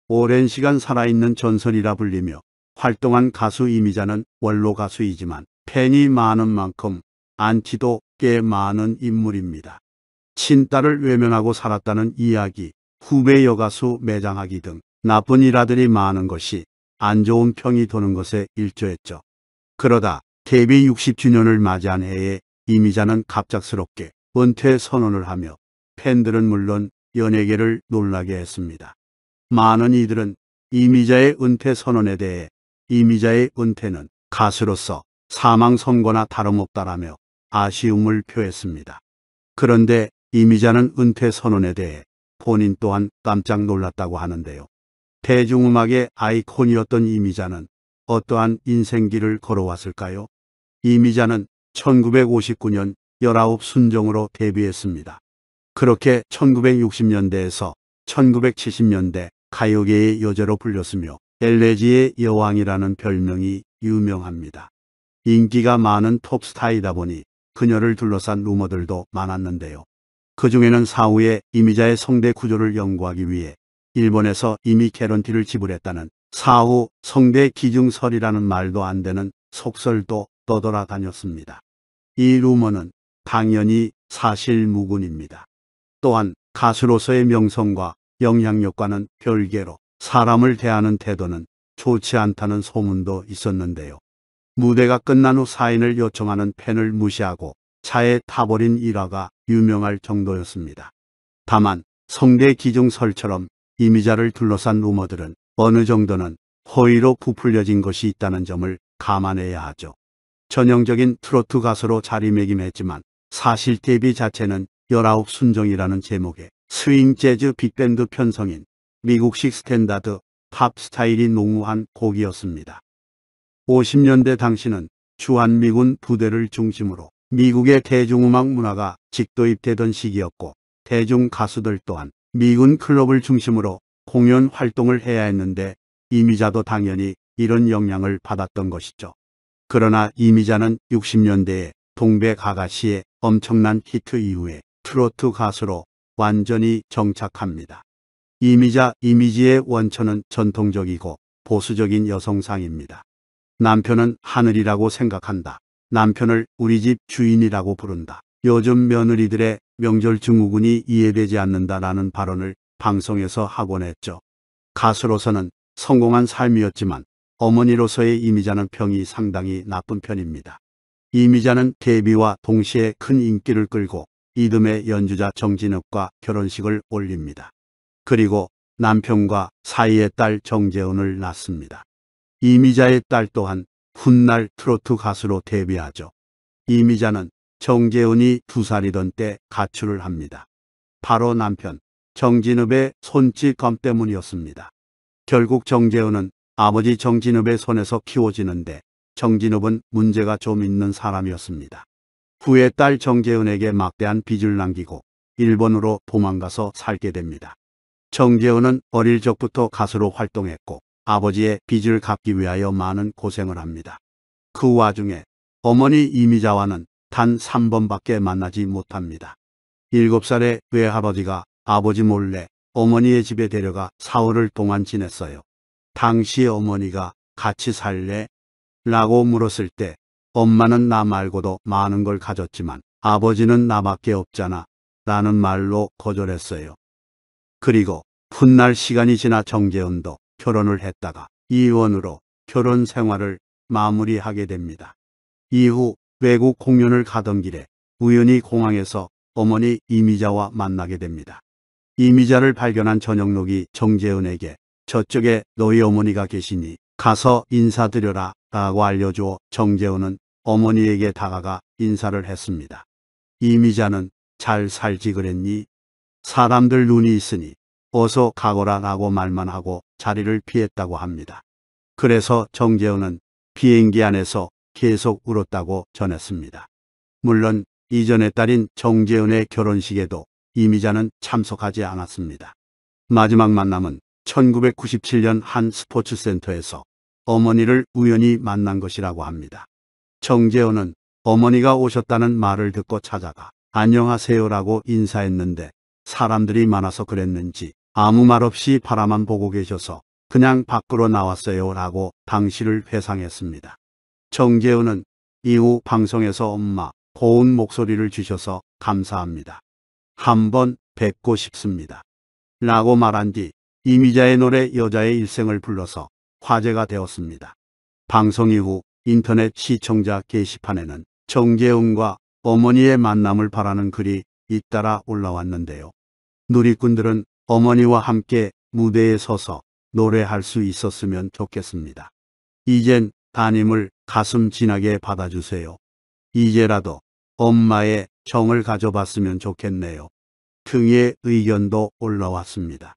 오랜 시간 살아있는 전설이라 불리며 활동한 가수 이미자는 원로 가수이지만 팬이 많은 만큼 안티도 꽤 많은 인물입니다. 친딸을 외면하고 살았다는 이야기, 후배 여가수 매장하기 등 나쁜 일화들이 많은 것이 안 좋은 평이 도는 것에 일조했죠. 그러다 데뷔 60주년을 맞이한 해에 이미자는 갑작스럽게 은퇴 선언을 하며 팬들은 물론 연예계를 놀라게 했습니다. 많은 이들은 이미자의 은퇴 선언에 대해 이미자의 은퇴는 가수로서 사망 선고나 다름없다라며 아쉬움을 표했습니다. 그런데 이미자는 은퇴 선언에 대해 본인 또한 깜짝 놀랐다고 하는데요. 대중음악의 아이콘이었던 이미자는 어떠한 인생길을 걸어왔을까요? 이미자는 1959년 19 순정으로 데뷔했습니다. 그렇게 1960년대에서 1970년대 가요계의 여제로 불렸으며 엘레지의 여왕이라는 별명이 유명합니다. 인기가 많은 톱스타이다 보니 그녀를 둘러싼 루머들도 많았는데요. 그 중에는 사후에 이미자의 성대 구조를 연구하기 위해 일본에서 이미 개런티를 지불했다는 사후 성대 기증설이라는 말도 안 되는 속설도 떠돌아다녔습니다. 이 루머는 당연히 사실무근입니다. 또한 가수로서의 명성과 영향력과는 별개로 사람을 대하는 태도는 좋지 않다는 소문도 있었는데요. 무대가 끝난 후 사인을 요청하는 팬을 무시하고 차에 타버린 일화가 유명할 정도였습니다. 다만 성대 기증설처럼 이미자를 둘러싼 루머들은 어느 정도는 허위로 부풀려진 것이 있다는 점을 감안해야 하죠. 전형적인 트로트 가수로 자리매김했지만 사실 데뷔 자체는 19 순정이라는 제목의 스윙 재즈 빅밴드 편성인 미국식 스탠다드 팝 스타일이 농후한 곡이었습니다. 50년대 당시는 주한미군 부대를 중심으로 미국의 대중음악 문화가 직도입되던 시기였고 대중 가수들 또한 미군 클럽을 중심으로 공연 활동을 해야 했는데 이미자도 당연히 이런 영향을 받았던 것이죠. 그러나 이미자는 60년대에 동백아가씨의 엄청난 히트 이후에 트로트 가수로 완전히 정착합니다. 이미자 이미지의 원천은 전통적이고 보수적인 여성상입니다. 남편은 하늘이라고 생각한다. 남편을 우리 집 주인이라고 부른다. 요즘 며느리들의 명절 증후군이 이해되지 않는다라는 발언을 방송에서 하곤 했죠. 가수로서는 성공한 삶이었지만 어머니로서의 이미자는 평이 상당히 나쁜 편입니다. 이미자는 데뷔와 동시에 큰 인기를 끌고 이듬해 연주자 정진욱과 결혼식을 올립니다. 그리고 남편과 사이의 딸 정재훈을 낳습니다. 이미자의 딸 또한 훗날 트로트 가수로 데뷔하죠. 이미자는 정재훈이 2살이던 때 가출을 합니다. 바로 남편 정진욱의 손찌검 때문이었습니다. 결국 정재훈은 아버지 정진욱의 손에서 키워지는데 정진욱은 문제가 좀 있는 사람이었습니다. 후에 딸 정재훈에게 막대한 빚을 남기고 일본으로 도망가서 살게 됩니다. 정재훈은 어릴 적부터 가수로 활동했고 아버지의 빚을 갚기 위하여 많은 고생을 합니다. 그 와중에 어머니 이미자와는 단 3번밖에 만나지 못합니다. 7살의 외할아버지가 아버지 몰래 어머니의 집에 데려가 4월을 동안 지냈어요. 당시 어머니가 같이 살래? 라고 물었을 때 엄마는 나 말고도 많은 걸 가졌지만 아버지는 나밖에 없잖아 라는 말로 거절했어요. 그리고 훗날 시간이 지나 정재훈도 결혼을 했다가 이혼으로 결혼 생활을 마무리하게 됩니다. 이후 외국 공연을 가던 길에 우연히 공항에서 어머니 이미자와 만나게 됩니다. 이미자를 발견한 전영록이 정재훈에게 저쪽에 너희 어머니가 계시니 가서 인사드려라 라고 알려주어 정재훈은 어머니에게 다가가 인사를 했습니다. 이미자는 잘 살지 그랬니? 사람들 눈이 있으니 어서 가거라 라고 말만 하고 자리를 피했다고 합니다. 그래서 정재훈은 비행기 안에서 계속 울었다고 전했습니다. 물론 이전의 딸인 정재훈의 결혼식에도 이미자는 참석하지 않았습니다. 마지막 만남은 1997년 한 스포츠센터에서 어머니를 우연히 만난 것이라고 합니다. 정재훈은 어머니가 오셨다는 말을 듣고 찾아가 안녕하세요라고 인사했는데 사람들이 많아서 그랬는지 아무 말 없이 바라만 보고 계셔서 그냥 밖으로 나왔어요 라고 당시를 회상했습니다. 정재훈은 이후 방송에서 엄마 고운 목소리를 주셔서 감사합니다. 한번 뵙고 싶습니다. 라고 말한 뒤 이미자의 노래 여자의 일생을 불러서 화제가 되었습니다. 방송 이후 인터넷 시청자 게시판에는 정재훈과 어머니의 만남을 바라는 글이 잇따라 올라왔는데요. 누리꾼들은 어머니와 함께 무대에 서서 노래할 수 있었으면 좋겠습니다. 이젠 따님을 가슴 진하게 받아주세요. 이제라도 엄마의 정을 가져봤으면 좋겠네요. 등의 의견도 올라왔습니다.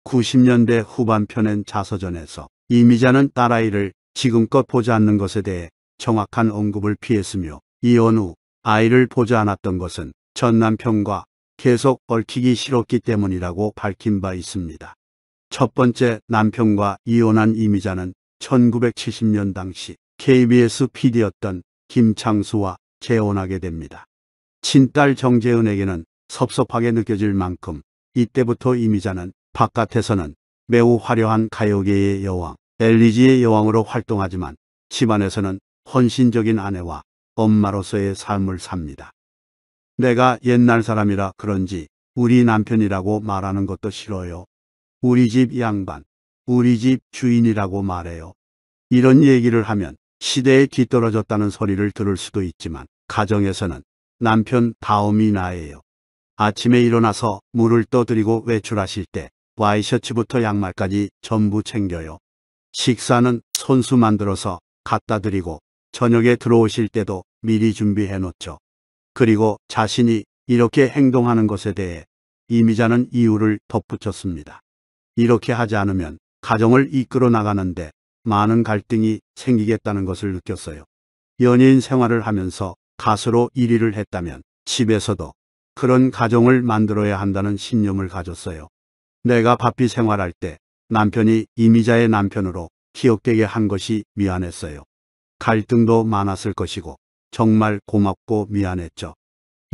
90년대 후반편엔 자서전에서 이미자는 딸아이를 지금껏 보지 않는 것에 대해 정확한 언급을 피했으며 이혼 후 아이를 보지 않았던 것은 전 남편과 계속 얽히기 싫었기 때문이라고 밝힌 바 있습니다. 첫 번째 남편과 이혼한 이미자는 1970년 당시 KBS PD였던 김창수와 재혼하게 됩니다. 친딸 정재은에게는 섭섭하게 느껴질 만큼 이때부터 이미자는 바깥에서는 매우 화려한 가요계의 여왕, 엘리지의 여왕으로 활동하지만 집안에서는 헌신적인 아내와 엄마로서의 삶을 삽니다. 내가 옛날 사람이라 그런지 우리 남편이라고 말하는 것도 싫어요. 우리 집 양반, 우리 집 주인이라고 말해요. 이런 얘기를 하면 시대에 뒤떨어졌다는 소리를 들을 수도 있지만 가정에서는 남편 다음이 나예요. 아침에 일어나서 물을 떠드리고 외출하실 때 와이셔츠부터 양말까지 전부 챙겨요. 식사는 손수 만들어서 갖다 드리고 저녁에 들어오실 때도 미리 준비해 놓죠. 그리고 자신이 이렇게 행동하는 것에 대해 이미자는 이유를 덧붙였습니다. 이렇게 하지 않으면 가정을 이끌어 나가는데 많은 갈등이 생기겠다는 것을 느꼈어요. 연예인 생활을 하면서 가수로 1위를 했다면 집에서도 그런 가정을 만들어야 한다는 신념을 가졌어요. 내가 바삐 생활할 때 남편이 이미자의 남편으로 기억되게 한 것이 미안했어요. 갈등도 많았을 것이고 정말 고맙고 미안했죠.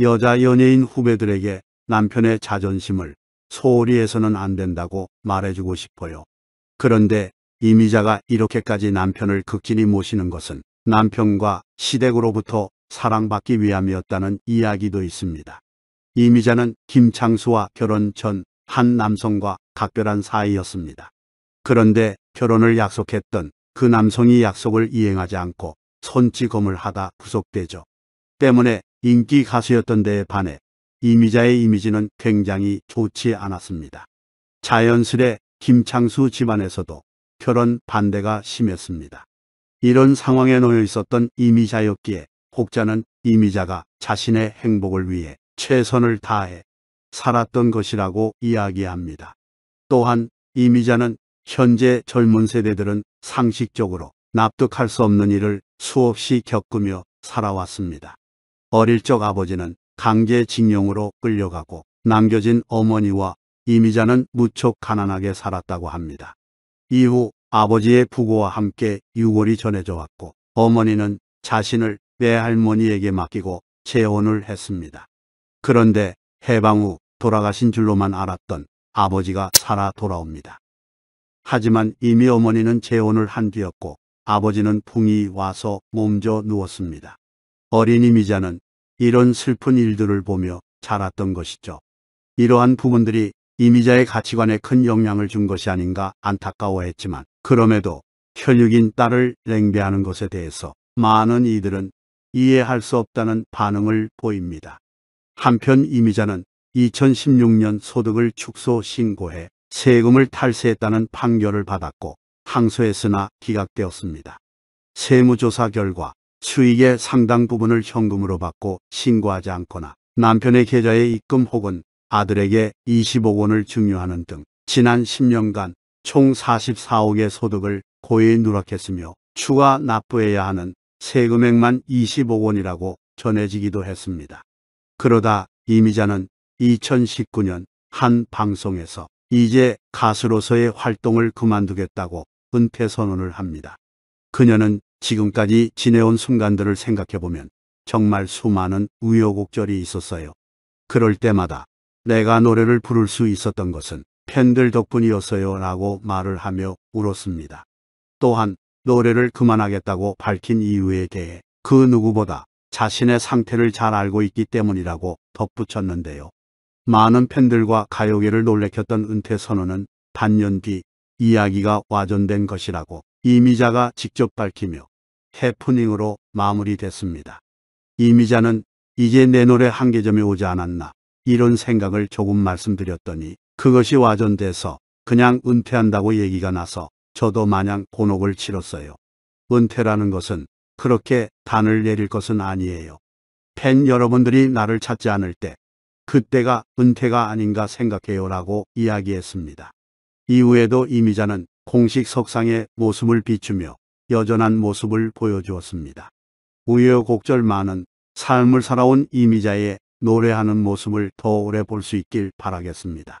여자 연예인 후배들에게 남편의 자존심을 소홀히 해서는 안 된다고 말해주고 싶어요. 그런데 이미자가 이렇게까지 남편을 극진히 모시는 것은 남편과 시댁으로부터 사랑받기 위함이었다는 이야기도 있습니다. 이미자는 김창수와 결혼 전 한 남성과 각별한 사이였습니다. 그런데 결혼을 약속했던 그 남성이 약속을 이행하지 않고 손찌검을 하다 구속되죠. 때문에 인기 가수였던 데에 반해 이미자의 이미지는 굉장히 좋지 않았습니다. 자연스레 김창수 집안에서도 결혼 반대가 심했습니다. 이런 상황에 놓여 있었던 이미자였기에 혹자는 이미자가 자신의 행복을 위해 최선을 다해 살았던 것이라고 이야기합니다. 또한 이미자는 현재 젊은 세대들은 상식적으로 납득할 수 없는 일을 수없이 겪으며 살아왔습니다. 어릴 적 아버지는 강제징용으로 끌려가고 남겨진 어머니와 이미자는 무척 가난하게 살았다고 합니다. 이후 아버지의 부고와 함께 유골이 전해져 왔고 어머니는 자신을 외할머니에게 맡기고 재혼을 했습니다. 그런데 해방 후 돌아가신 줄로만 알았던 아버지가 살아 돌아옵니다. 하지만 이미 어머니는 재혼을 한 뒤였고 아버지는 붕이 와서 몸져 누웠습니다. 어린 이미자는 이런 슬픈 일들을 보며 자랐던 것이죠. 이러한 부분들이 이미자의 가치관에 큰 영향을 준 것이 아닌가 안타까워했지만 그럼에도 혈육인 딸을 냉대하는 것에 대해서 많은 이들은 이해할 수 없다는 반응을 보입니다. 한편 이미자는 2016년 소득을 축소 신고해 세금을 탈세했다는 판결을 받았고 항소했으나 기각되었습니다. 세무조사 결과 수익의 상당 부분을 현금으로 받고 신고하지 않거나 남편의 계좌에 입금 혹은 아들에게 20억 원을 증여하는 등 지난 10년간 총 44억의 소득을 고의 누락했으며 추가 납부해야 하는 세금액만 20억 원이라고 전해지기도 했습니다. 그러다 이미자는 2019년 한 방송에서 이제 가수로서의 활동을 그만두겠다고 은퇴 선언을 합니다. 그녀는 지금까지 지내온 순간들을 생각해보면 정말 수많은 우여곡절이 있었어요. 그럴 때마다 내가 노래를 부를 수 있었던 것은 팬들 덕분이었어요 라고 말을 하며 울었습니다. 또한 노래를 그만하겠다고 밝힌 이유에 대해 그 누구보다 자신의 상태를 잘 알고 있기 때문이라고 덧붙였는데요. 많은 팬들과 가요계를 놀래켰던 은퇴 선언은 반년 뒤 이야기가 와전된 것이라고 이미자가 직접 밝히며 해프닝으로 마무리됐습니다. 이미자는 이제 내 노래 한계점에 오지 않았나 이런 생각을 조금 말씀드렸더니 그것이 와전돼서 그냥 은퇴한다고 얘기가 나서 저도 마냥 곤혹을 치렀어요. 은퇴라는 것은 그렇게 단을 내릴 것은 아니에요. 팬 여러분들이 나를 찾지 않을 때 그때가 은퇴가 아닌가 생각해요 라고 이야기했습니다. 이후에도 이미자는 공식 석상의 모습을 비추며 여전한 모습을 보여주었습니다. 우여곡절 많은 삶을 살아온 이미자의 노래하는 모습을 더 오래 볼 수 있길 바라겠습니다.